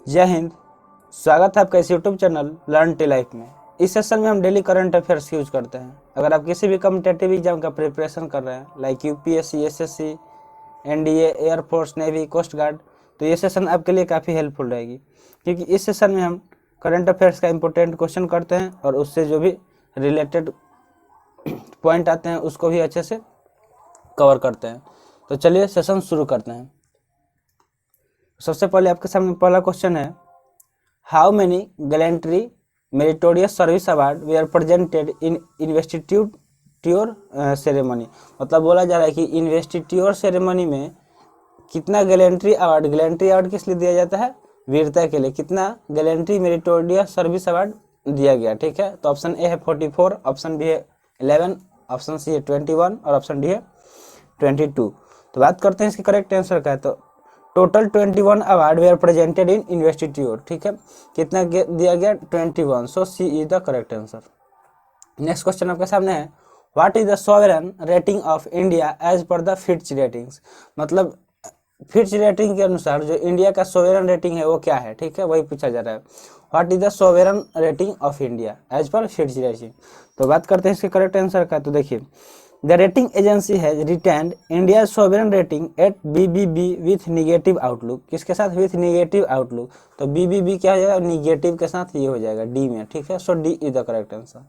जय हिंद। स्वागत है आपका इस YouTube channel learn tea life में। इस सेशन में हम डेली करंट अफेयर्स यूज करते हैं। अगर आप किसी भी कॉम्पिटेटिव एग्जाम का प्रिपरेशन कर रहे हैं like UPSC, SSC, NDA, air force, navy, coast guard, तो ये सेशन आपके लिए काफ़ी हेल्पफुल रहेगी, क्योंकि इस सेशन में हम करंट अफेयर्स का इंपॉर्टेंट क्वेश्चन करते हैं और उससे जो भी रिलेटेड पॉइंट आते हैं उसको भी अच्छे से कवर करते हैं। तो चलिए सेशन शुरू करते हैं। सबसे पहले आपके सामने पहला क्वेश्चन है, how many gallantry meritorious service award were presented in investiture ceremony. मतलब बोला जा रहा है कि इन्वेस्टिट्यूर सेरेमनी में कितना गैलेंट्री अवार्ड किस लिए दिया जाता है? वीरता के लिए। कितना गैलेंट्री मेरिटोरियस सर्विस अवार्ड दिया गया? ठीक है, तो ऑप्शन ए है 44, ऑप्शन बी है 11, ऑप्शन सी है 21 और ऑप्शन डी है 22। तो बात करते हैं इसके करेक्ट आंसर का। तो total 21 award were presented in investiture. ठीक है, कितना दिया गया? 21। So C is the correct answer. Next question आपके सामने है, what is the sovereign rating of India as per the Fitch ratings. मतलब फिच रेटिंग के अनुसार जो इंडिया का सोवरेन रेटिंग है वो क्या है? ठीक है, वही पूछा जा रहा है, what is the sovereign rating of India as per Fitch rating. तो बात करते हैं इसके करेक्ट आंसर का। तो देखिए, the rating agency has retained India sovereign rating at BBB with negative outlook. किसके साथ? With negative outlook. तो BBB क्या हो जाएगा? निगेटिव के साथ, ये हो जाएगा डी में। ठीक है, so D is the correct answer.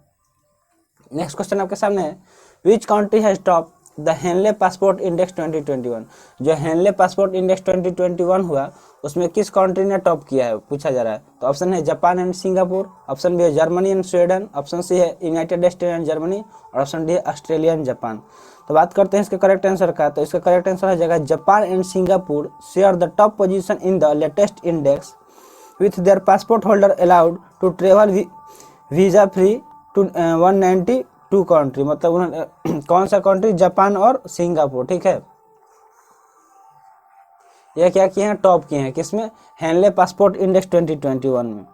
Next question आपके सामने है, which country has top the Henley passport index 2021। जो हेनले पासपोर्ट इंडेक्स 2021 हुआ उसमें किस कंट्री ने टॉप किया है, पूछा जा रहा है। तो ऑप्शन है Japan and Singapore, option B है Germany and Sweden, option C है यूनाइटेड स्टेट एंड जर्मनी और ऑप्शन डी है ऑस्ट्रेलिया एंड जापान। तो बात करते हैं इसके करेक्ट आंसर का। तो इसका करेक्ट आंसर हो जाएगा Japan and Singapore share the top position in the latest index with their passport holder allowed to travel visa free to 192 country. मतलब उन्होंने कौन सा कंट्री? जापान और सिंगापुर। ठीक है, ये क्या किए हैं? टॉप किए हैं। किसमें? हेनले पासपोर्ट इंडेक्स 2021 में।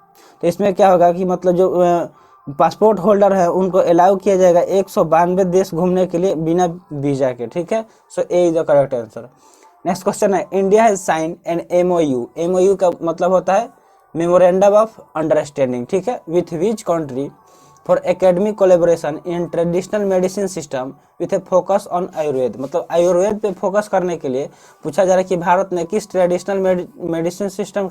तो इसमें क्या होगा कि मतलब जो पासपोर्ट होल्डर है उनको अलाउ किया जाएगा 192 देश घूमने के लिए बिना वीजा के। ठीक है, so A is the correct answer. Next question है, India has sign an MOU। MOU का मतलब होता है मेमोरेंडम ऑफ अंडरस्टैंडिंग। ठीक है, with which country for academic collaboration in traditional medicine system with a focus on Ayurveda. मतलब आयुर्वेद पे focus करने के लिए पूछा जा रहा है कि भारत ने किस ट्रेडिशनल मेडिसिन सिस्टम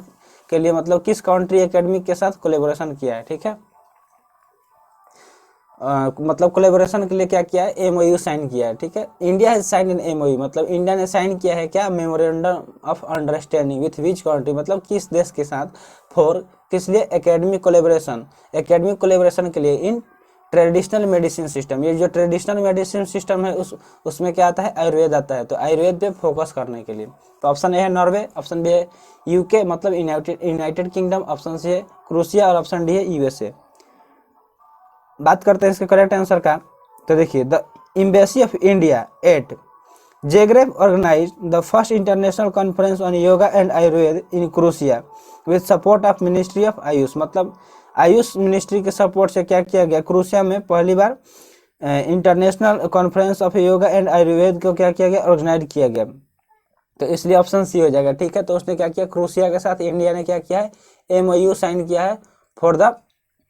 के लिए मतलब किस कंट्री एकेडमिक के साथ कोलेबोरेशन किया है। ठीक है, मतलब कोलेबोरेशन के लिए क्या किया है? MOU साइन किया है। ठीक है, India has sign in MOU, मतलब इंडिया ने साइन किया है क्या? Memorandum of understanding with which country, मतलब किस देश के साथ? फॉर किस लिए? Academic collaboration. एकेडमिक कोलेबोरेशन के लिए इन ट्रेडिशनल मेडिसिन सिस्टम। ये जो ट्रेडिशनल मेडिसिन सिस्टम है उसमें क्या आता है? आयुर्वेद आता है। तो आयुर्वेद पे फोकस करने के लिए। तो ऑप्शन ए है नॉर्वे, ऑप्शन बी है UK मतलब यूनाइटेड किंगडम, ऑप्शन सी है क्रोएशिया और ऑप्शन डी है USA। बात करते हैं इसके करेक्ट आंसर का। तो देखिए, the embassy of India at Zagreb organized the first international conference on yoga and Ayurveda in Croatia with support of Ministry of Ayush. मतलब आयुष मिनिस्ट्री के सपोर्ट से क्या किया गया? क्रोएशिया में पहली बार international conference of yoga and Ayurveda को क्या किया गया? ऑर्गेनाइज किया गया। तो इसलिए ऑप्शन सी हो जाएगा। ठीक है, तो उसने क्या किया? क्रोएशिया के साथ इंडिया ने क्या किया है? MOU साइन किया है for the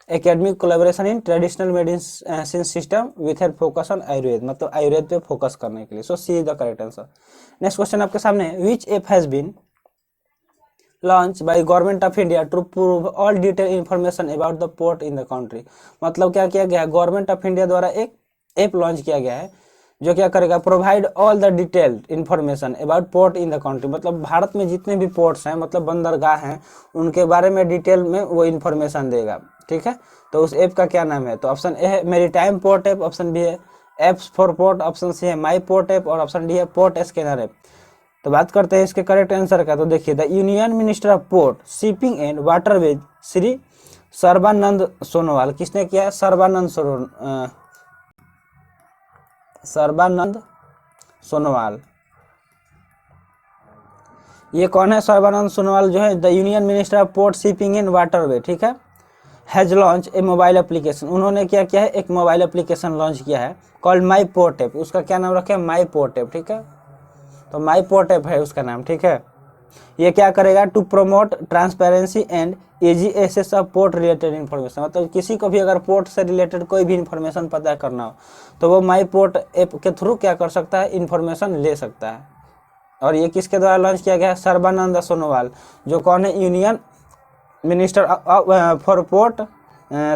academic collaboration in traditional medicine system with a focus on Ayurveda, मतलब आयुर्वेद पे फोकस करने के लिए। So C is the correct answer. Next question आपके सामने, which app has been launch by government of India to prove all detail information about the port in the country. मतलब क्या किया गया? गवर्नमेंट ऑफ इंडिया द्वारा एक app launch किया गया है जो क्या करेगा? Provide all the detailed information about port in the country. मतलब भारत में जितने भी पोर्ट्स हैं, मतलब बंदरगाह हैं, उनके बारे में डिटेल में वो इन्फॉर्मेशन देगा। ठीक है, तो उस ऐप का क्या नाम है? तो ऑप्शन ए है maritime port app, option B है apps for port, option C है माई पोर्ट ऐप और ऑप्शन डी है पोर्ट स्कैनर ऐप। तो बात करते हैं इसके करेक्ट आंसर का। तो देखिए, the union minister of port shipping and waterways Shri Sarbananda Sonowal. किसने किया है? सर्बानंद सोनोवाल। ये कौन है? सर्बानंद सोनोवाल जो है the union minister of port shipping and waterway. ठीक है, has launch a mobile application. उन्होंने क्या किया है? एक मोबाइल एप्लीकेशन लॉन्च किया है कॉल्ड माई पोर्ट ऐप। उसका क्या नाम रखे? माई पोर्ट ऐप। ठीक है, तो माई पोर्ट ऐप है उसका नाम। ठीक है, ये क्या करेगा, to promote transparency and easy access of port related information, मतलब किसी को भी अगर पोर्ट से रिलेटेड कोई भी इन्फॉर्मेशन पता करना हो तो वो माई पोर्ट ऐप के थ्रू क्या कर सकता है, इन्फॉर्मेशन ले सकता है। और ये किसके द्वारा लॉन्च किया गया है, सर्बानंद सोनोवाल, जो कौन है, union minister for port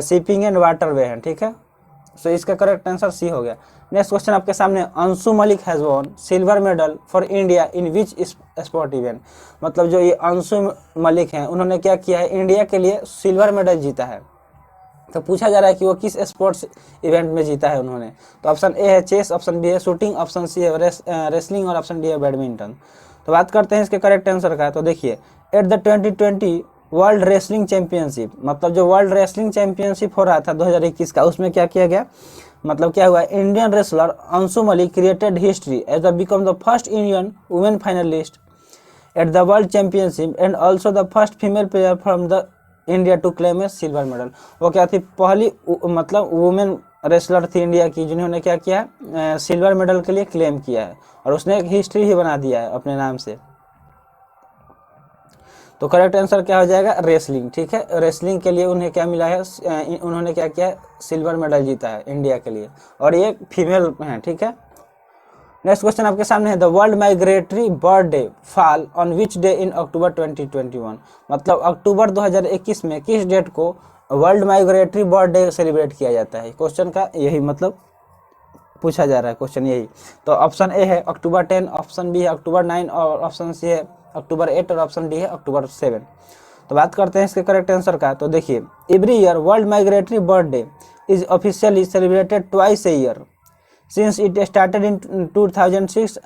shipping and waterway है, ठीक है। सो इसका करेक्ट आंसर सी हो गया। नेक्स्ट क्वेश्चन आपके सामने, Anshu Malik has won silver medal for India in which sport event, मतलब जो ये अंशु मलिक हैं उन्होंने क्या किया है, इंडिया के लिए सिल्वर मेडल जीता है। तो पूछा जा रहा है कि वो किस स्पोर्ट्स इवेंट में जीता है उन्होंने। तो ऑप्शन ए है चेस, ऑप्शन बी है शूटिंग, ऑप्शन सी है रेसलिंग और ऑप्शन डी है बैडमिंटन। तो बात करते हैं इसके करेक्ट आंसर का। तो देखिए, at the 2020 world wrestling championship, मतलब जो वर्ल्ड रेसलिंग चैंपियनशिप हो रहा था 2021 का, उसमें क्या किया गया, मतलब क्या हुआ, Indian wrestler Anshu Malik created history as the become the first Indian women finalist at the world championship and also the first female player from the India to claim a silver medal. वो क्या थी, पहली मतलब वुमेन रेसलर थी India की जिन्होंने क्या किया है, सिल्वर मेडल के लिए क्लेम किया है, और उसने एक हिस्ट्री ही बना दिया है अपने नाम से। तो करेक्ट आंसर क्या हो जाएगा, रेसलिंग, ठीक है। रेसलिंग के लिए उन्हें क्या मिला है, उन्होंने क्या किया है, सिल्वर मेडल जीता है इंडिया के लिए, और ये फीमेल है, ठीक है। नेक्स्ट क्वेश्चन आपके सामने है, the world migratory bird day fall on which day in October 2021, मतलब अक्टूबर 2021 में किस डेट को world migratory bird day celebrate किया जाता है। क्वेश्चन का यही मतलब पूछा जा रहा है, क्वेश्चन यही। तो ऑप्शन ए है अक्टूबर 10, ऑप्शन बी है अक्टूबर 9 और ऑप्शन सी है अक्टूबर 8 और ऑप्शन डी है अक्टूबर 7। तो बात करते हैं इसके करेक्ट आंसर का। तो देखिए, every year world migratory bird day is officially celebrated twice a year since it started in 2006,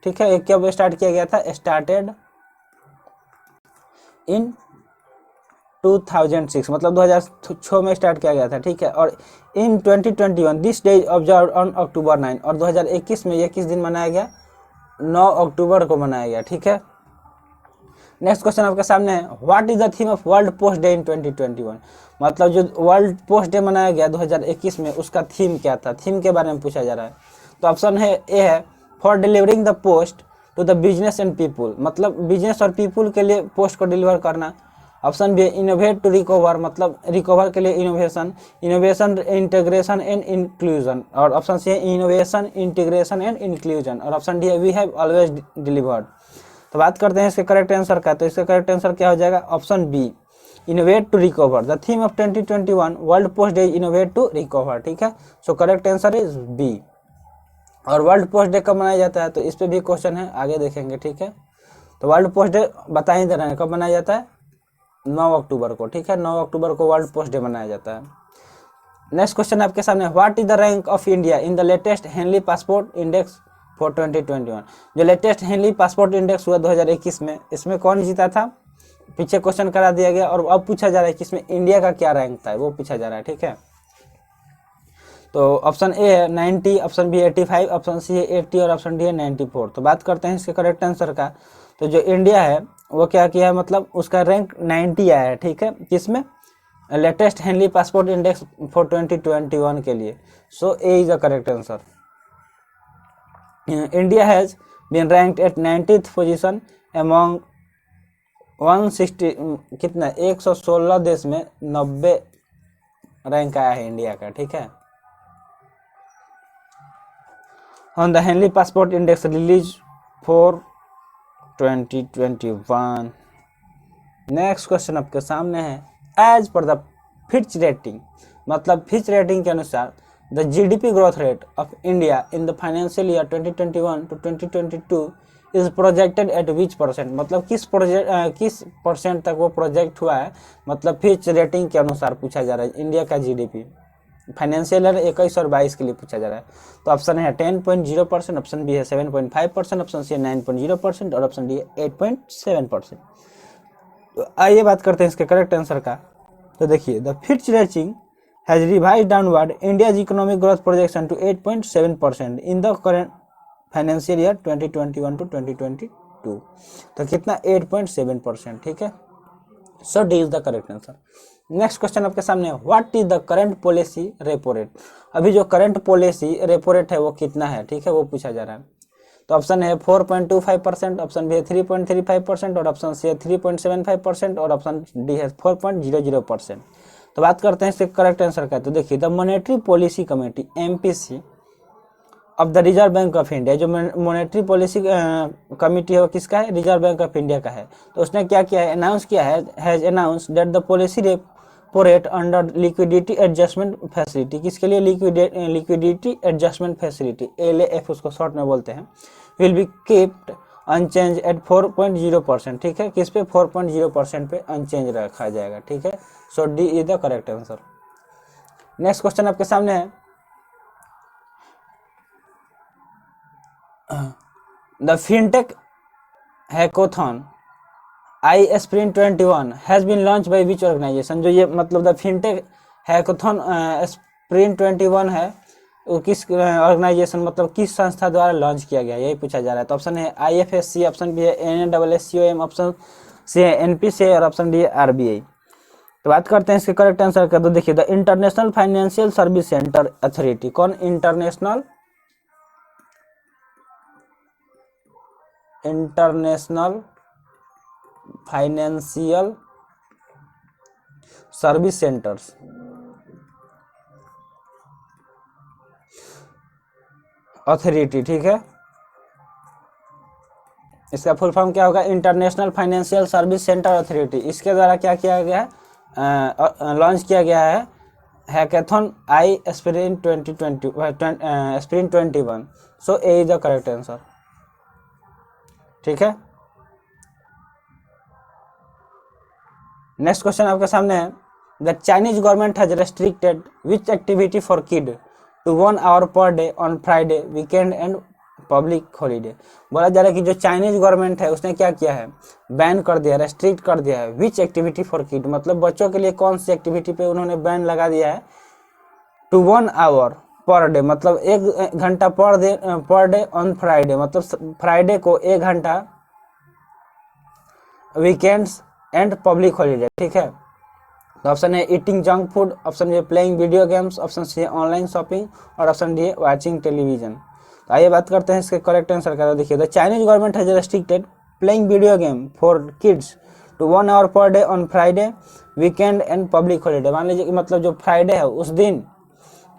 ठीक है। कब स्टार्ट किया गया था, स्टार्टेड इन 2006, मतलब 2006 में स्टार्ट किया गया था, ठीक है। और इन 2021 this day observe on October 9, और 2021 में यह किस दिन मनाया गया, 9 अक्टूबर को मनाया गया, ठीक है। नेक्स्ट क्वेश्चन आपके सामने है, what is the theme of world post day in 2021, मतलब जो वर्ल्ड पोस्ट डे मनाया गया 2021 में उसका थीम क्या था, थीम के बारे में पूछा जा रहा है। तो ऑप्शन है ए है for delivering the post to the business and people, मतलब बिजनेस और पीपुल के लिए पोस्ट को डिलीवर करना। ऑप्शन बी है इनोवेट टू रिकवर, मतलब रिकवर के लिए innovation, innovation integration and inclusion, और ऑप्शन सी है इनोवेशन इंटीग्रेशन एंड इंक्लूजन, और ऑप्शन डी है वी हैव ऑलवेज डिलीवर्ड। तो बात करते हैं इसके करेक्ट आंसर का। तो इसका करेक्ट आंसर क्या हो जाएगा, option B innovate to recover, the theme of 2021 world post day innovate to recover, ठीक है। So correct answer is B. और वर्ल्ड पोस्ट डे कब मनाया जाता है, तो इस पे भी क्वेश्चन है, आगे देखेंगे, ठीक है। तो वर्ल्ड पोस्ट डे बता ही दे रहे हैं कब मनाया जाता है, 9 अक्टूबर को, ठीक है। 9 अक्टूबर को वर्ल्ड पोस्ट डे मनाया जाता है। नेक्स्ट क्वेश्चन आपके सामने, what is the rank of India in the latest Henley passport index for 2021, जो लेटेस्ट हेनली पासपोर्ट इंडेक्स हुआ 2021 में, इसमें कौन जीता था, पीछे क्वेश्चन करा दिया गया, और अब पूछा जा रहा है कि इसमें इंडिया का क्या रैंक था, वो पूछा जा रहा है, ठीक है। तो ऑप्शन ए है 90, ऑप्शन बी 85, ऑप्शन सी है 80 और ऑप्शन डी है 94। तो बात करते हैं इसके करेक्ट आंसर का। तो जो इंडिया है वो क्या किया है, मतलब उसका रैंक 90 आया है, ठीक है, किसमें, latest Henley passport index for 2021 के लिए। So A is the correct answer. India has been ranked at 90th position among 160 कितना 116 देश में 90 रैंक आया है इंडिया का, ठीक है। On the Henley passport index release for 2021। Next question आपके सामने है, as per the Fitch rating, मतलब फिच रेटिंग के अनुसार the GDP growth rate of India in the financial year 2021 to 2022 is projected at which percent, मतलब किस percent तक वो प्रोजेक्ट हुआ है, मतलब फिच रेटिंग के अनुसार पूछा जा रहा है इंडिया का जीडीपी फाइनेंशियल ईयर 21 और 22 के लिए पूछा जा रहा है। तो ऑप्शन है 10.0%, ऑप्शन बी है 7.5%, ऑप्शन सी है 9.0% और ऑप्शन डी है 8.7%। तो आइए बात करते हैं इसके करेक्ट आंसर का। तो देखिए, the Fitch rating has revised downward India's economic growth projection to 8.7% in the current financial year 2021 to 2022। तो कितना 8.7%, ठीक है। So D is the correct answer. Next question आपके सामने, what is the current policy repo rate, अभी जो current policy repo rate है वो कितना है, ठीक है, वो पूछा जा रहा है। तो ऑप्शन है 4.25%, ऑप्शन बी है 3.35% और ऑप्शन सी है 3.75% और ऑप्शन डी है 4.00%। तो बात करते हैं इसके करेक्ट आंसर का। तो देखिए the monetary policy committee MPC of the reserve bank of India, जो मॉनेटरी पॉलिसी कमेटी है वो किसका है? रिजर्व बैंक ऑफ इंडिया का है। तो उसने क्या किया है? अनाउंस किया है, has announce that the policy repo rate under liquidity adjustment facility, किसके लिए? लिक्विडिटी एडजस्टमेंट फैसिलिटी, LAF उसको शॉर्ट में बोलते हैं, will be kept unchanged at 4.0%। ठीक है, किस पे? 4.0% पे अनचेंज रखा जाएगा। ठीक है, so D is the correct answer. Next question आपके सामने है, the fintech hackathon iSprint21 has been launched by which organization? जो ये मतलब द फिनटेक हैकाथॉन Sprint21 है वो किस ऑर्गेनाइजेशन मतलब किस संस्था द्वारा लॉन्च किया गया, यही पूछा जा रहा है। तो ऑप्शन है IFSC, ऑप्शन बी है NASSCOM, ऑप्शन सी है NPCI और ऑप्शन डी है RBI। तो बात करते हैं इसके करेक्ट आंसर का। तो देखिए the international financial service centre authority, कौन? International financial service centres authority. ठीक है, इसका फुल फॉर्म क्या होगा? International financial service centre authority. इसके द्वारा क्या किया गया है? लॉन्च किया गया है hackathon Sprint21। So A is the correct answer. ठीक है, नेक्स्ट क्वेश्चन आपके सामने है, the Chinese government has restricted which activity for kid to 1 hour per day on Friday, weekend and public holiday. बोला जा रहा है कि जो चाइनीज गवर्नमेंट है उसने क्या किया है? बैन कर दिया, रेस्ट्रिक्ट कर दिया है विच एक्टिविटी फॉर किड, मतलब बच्चों के लिए कौन सी एक्टिविटी पे उन्होंने बैन लगा दिया है? टू 1 hour पर डे, मतलब 1 घंटा पर डे ऑन फ्राइडे, मतलब फ्राइडे को 1 घंटा, वीकेंड्स एंड पब्लिक हॉलीडे। ठीक है, तो ऑप्शन है eating junk food, option B playing video games, option C है ऑनलाइन शॉपिंग और ऑप्शन डी है वाचिंग टेलीविजन। तो आइए बात करते हैं इसके करेक्ट आंसर का। देखिए the Chinese government has restricted playing video game for kids to 1 hour per day on Friday, weekend and public holiday. मान लीजिए कि मतलब जो फ्राइडे है उस दिन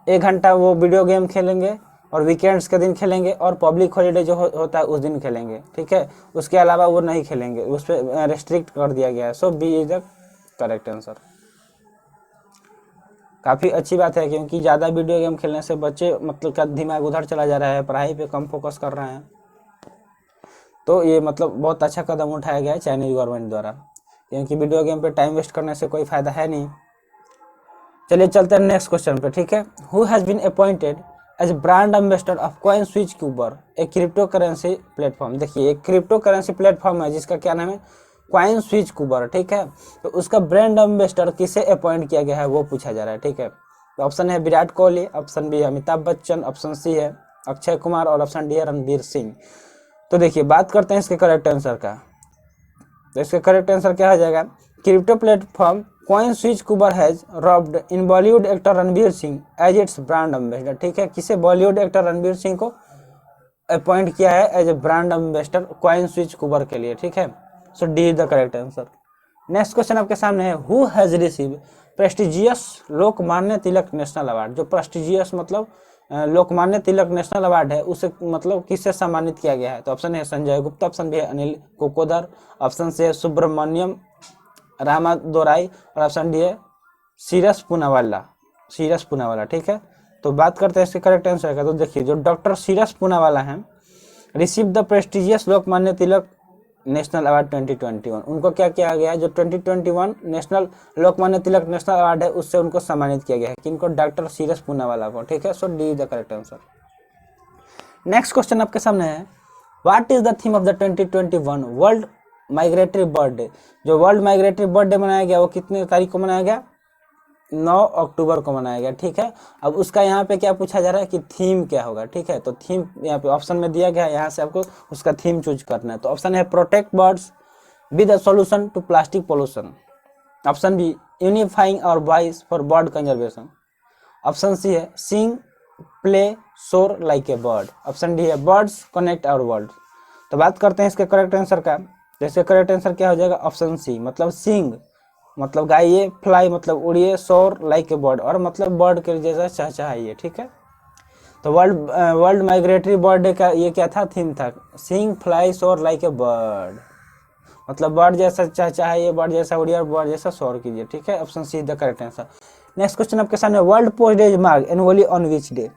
1 घंटा वो वीडियो गेम खेलेंगे और वीकेंड्स के दिन खेलेंगे और पब्लिक हॉलीडे जो होता है उस दिन खेलेंगे। ठीक है, उसके अलावा वो नहीं खेलेंगे, उस पर रेस्ट्रिक्ट कर दिया गया है। So B is the correct answer. काफ़ी अच्छी बात है क्योंकि ज़्यादा वीडियो गेम खेलने से बच्चे मतलब का दिमाग उधर चला जा रहा है, पढ़ाई पे कम फोकस कर रहे हैं। तो ये मतलब बहुत अच्छा कदम उठाया गया है चाइनीज गवर्नमेंट द्वारा, क्योंकि वीडियो गेम पे टाइम वेस्ट करने से कोई फायदा है नहीं। चलिए चलते हैं नेक्स्ट क्वेश्चन पे। ठीक है, who has been appointed as brand ambassador of coin switch Kuber, एक क्रिप्टो करेंसी प्लेटफॉर्म। देखिए एक क्रिप्टो करेंसी प्लेटफॉर्म है जिसका क्या नाम है? Coin switch क्यूबर। ठीक है, तो उसका ब्रांड एम्बेसडर किसे अपॉइंट किया गया है वो पूछा जा रहा है। ठीक है, तो ऑप्शन है विराट कोहली, ऑप्शन बी है अमिताभ बच्चन, ऑप्शन सी है अक्षय कुमार और ऑप्शन डी है रणवीर सिंह। तो देखिए बात करते हैं इसके करेक्ट आंसर का। तो इसका करेक्ट आंसर क्या हो जाएगा? Crypto platform coin switch Kuber has roped in Bollywood actor Ranveer Singh as its brand ambassador. ठीक है, किसे? बॉलीवुड एक्टर रणवीर सिंह को अपॉइंट किया है as a brand ambassador coin switch Kuber के लिए। ठीक है, so D is the correct answer. Next question आपके सामने है, who has receive prestigious Lokmanya Tilak national award. जो प्रेस्टिजियस मतलब लोकमान्य तिलक नेशनल अवार्ड है उसे मतलब किससे सम्मानित किया गया है? तो ऑप्शन है संजय गुप्ता, ऑप्शन बी है अनिल कोकोदर, ऑप्शन सी है सुब्रमण्यम रामादोराई और ऑप्शन डी है सीरस पूनावाला। ठीक है, तो बात करते हैं इसके करेक्ट आंसर का। तो देखिए जो डॉक्टर सीरस पूनावाला हैं receive the prestigious Lokmanya Tilak national award 2021, उनको क्या किया गया है? जो 2021 national Lokmanya Tilak national award है उससे उनको सम्मानित किया गया है। किनको? डॉक्टर सीरस पूनावाला को। ठीक है, so D is the correct answer. Next question आपके सामने है, what is the theme of the 2021 world migratory bird day. जो वर्ल्ड माइग्रेटरी बर्ड डे मनाया गया वो कितने तारीख को मनाया गया? 9 अक्टूबर को मनाया गया। ठीक है, अब उसका यहाँ पे क्या पूछा जा रहा है कि थीम क्या होगा। ठीक है, तो थीम यहाँ पे ऑप्शन में दिया गया है, यहाँ से आपको उसका थीम चूज करना है। तो ऑप्शन है protect birds with a solution to plastic pollution, option B unifying our voice for bird conservation, option C है sing play soar like a bird. Option D है बर्ड्स कनेक्ट आवर वर्ल्ड। तो बात करते हैं इसके correct answer का। जैसे correct answer क्या हो जाएगा, ऑप्शन सी मतलब सिंग मतलब गाइए, फ्लाई मतलब उड़िए, सोर लाइक ए बर्ड और मतलब बर्ड के जैसा चहचहाइए। ठीक है, तो वर्ल्ड माइग्रेटरी बर्ड डे का ये क्या था, थीम था, सिंग फ्लाई सोर लाइक ए बर्ड, मतलब बर्ड जैसा चहचहाइए, बर्ड जैसा उड़िए और बर्ड जैसा शोर कीजिए। ठीक है, option see the correct answer. Next question आपके सामने, world post day is mark annually on which day.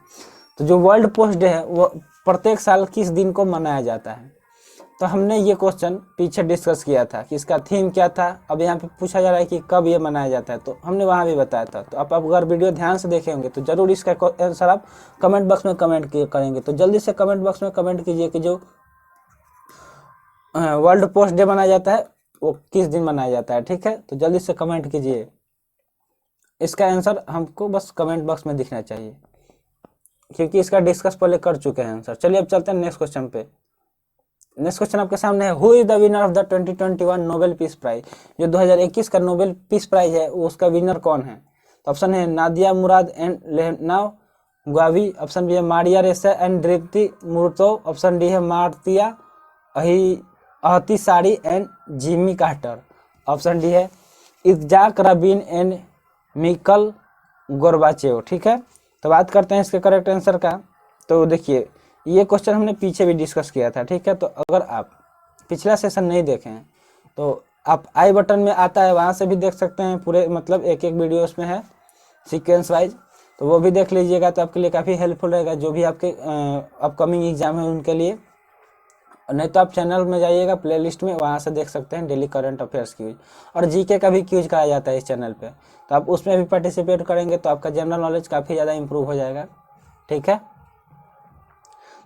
तो जो वर्ल्ड पोस्ट डे है वो प्रत्येक साल किस दिन को मनाया जाता है। तो हमने ये क्वेश्चन पीछे डिस्कस किया था कि इसका थीम क्या था। अब यहाँ पे पूछा जा रहा है कि कब ये मनाया जाता है, तो हमने वहाँ भी बताया था। तो आप अगर वीडियो ध्यान से देखे होंगे तो जरूर इसका आंसर आप कमेंट बॉक्स में कमेंट करेंगे। तो जल्दी से कमेंट बॉक्स में कमेंट कीजिए कि जो वर्ल्ड पोस्ट डे मनाया जाता है वो किस दिन मनाया जाता है। ठीक है, तो जल्दी से कमेंट कीजिए, इसका आंसर हमको बस कमेंट बॉक्स में दिखना चाहिए, क्योंकि इसका डिस्कस पहले कर चुके हैं आंसर। चलिए अब चलते हैं नेक्स्ट क्वेश्चन पे। नेक्स्ट क्वेश्चन आपके सामने है, who is the winner of the 2021 Nobel peace prize. जो 2021 का नोबेल पीस प्राइज है वो उसका विनर कौन है। तो ऑप्शन है नादिया मुराद एंड लेहनाव गावी। ऑप्शन बी है Maria Ressa and Dmitry Muratov. Option D है Martti Ahtisaari and Jimmy Carter. Option D है इत्जाक रबीन एंड मिकल गोरबाचेव। ठीक है, तो बात करते हैं इसके करेक्ट आंसर का। तो देखिए ये क्वेश्चन हमने पीछे भी डिस्कस किया था। ठीक है, तो अगर आप पिछला सेशन नहीं देखें तो आप आई बटन में आता है, वहाँ से भी देख सकते हैं पूरे, मतलब एक एक वीडियो उसमें है सीक्वेंस वाइज, तो वो भी देख लीजिएगा, तो आपके लिए काफ़ी हेल्पफुल रहेगा जो भी आपके अपकमिंग एग्जाम है उनके लिए। नहीं तो आप चैनल में जाइएगा प्लेलिस्ट में, वहाँ से देख सकते हैं डेली करंट अफेयर्स क्यूज, और जीके का भी क्यूज कराया जाता है इस चैनल पे, तो आप उसमें भी पार्टिसिपेट करेंगे तो आपका जनरल नॉलेज काफ़ी ज़्यादा इंप्रूव हो जाएगा। ठीक है,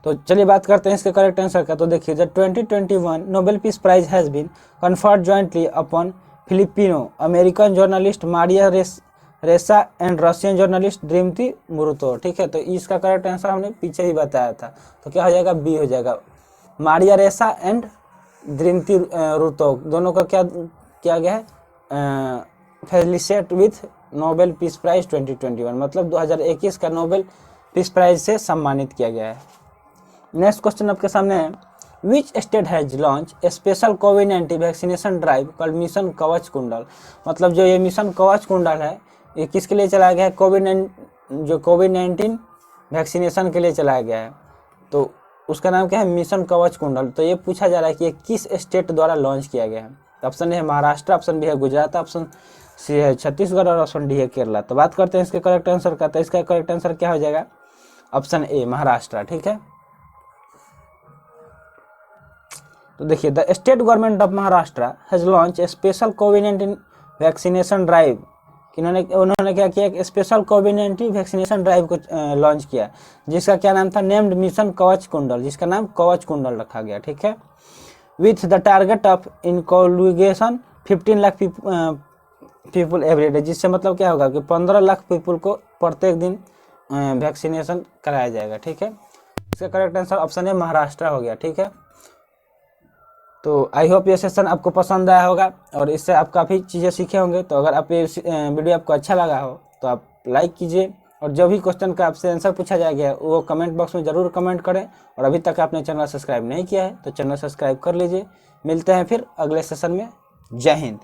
तो चलिए बात करते हैं इसके करेक्ट आंसर का। तो देखिए the 2021 Nobel peace prize has been conferred jointly upon Filipino American journalist Maria Ressa and Russian journalist Dmitry Muratov. ठीक है, तो इसका करेक्ट आंसर हमने पीछे ही बताया था, तो क्या हो जाएगा, बी हो जाएगा, मारिया रेसा एंड दीप्ति मुर्तोव दोनों का क्या किया गया है, felicitate with Nobel peace prize 2021, मतलब 2021 का नोबेल पीस प्राइज से सम्मानित किया गया है। नेक्स्ट क्वेश्चन आपके सामने है, which state has launch a special covid vaccination drive called mission कवच कुंडल। मतलब जो ये मिशन कवच कुंडल है ये किसके लिए चलाया गया है, कोविड-19 वैक्सीनेशन के लिए चलाया गया है, तो उसका नाम क्या है, मिशन कवच कुंडल। तो ये पूछा जा रहा है कि ये किस स्टेट द्वारा लॉन्च किया गया है। ऑप्शन है महाराष्ट्र, ऑप्शन बी है गुजरात, ऑप्शन सी है छत्तीसगढ़ और ऑप्शन डी है केरला। तो बात करते हैं इसके करेक्ट आंसर का। तो इसका करेक्ट आंसर क्या हो जाएगा, ऑप्शन ए महाराष्ट्र। ठीक है, तो देखिए the state government of Maharashtra has launch a special covid vaccination drive. उन्होंने क्या किया, एक स्पेशल कोविड-19 वैक्सीनेशन ड्राइव को लॉन्च किया, जिसका क्या नाम था, नेम्ड मिशन कवच कुंडल, जिसका नाम कवच कुंडल रखा गया। ठीक है, with the target of inoculation 15 lakh people every day, जिससे मतलब क्या होगा कि 15 लाख पीपुल को प्रत्येक दिन वैक्सीनेशन कराया जाएगा। ठीक है, इसका करेक्ट आंसर ऑप्शन है महाराष्ट्र हो गया। ठीक है, तो आई होप ये सेशन आपको पसंद आया होगा और इससे आप काफ़ी चीज़ें सीखे होंगे। तो अगर आप ये वीडियो आपको अच्छा लगा हो तो आप लाइक कीजिए, और जो भी क्वेश्चन का आपसे आंसर पूछा जाएगा वो कमेंट बॉक्स में ज़रूर कमेंट करें। और अभी तक आपने चैनल सब्सक्राइब नहीं किया है तो चैनल सब्सक्राइब कर लीजिए। मिलते हैं फिर अगले सेशन में। जय हिंद।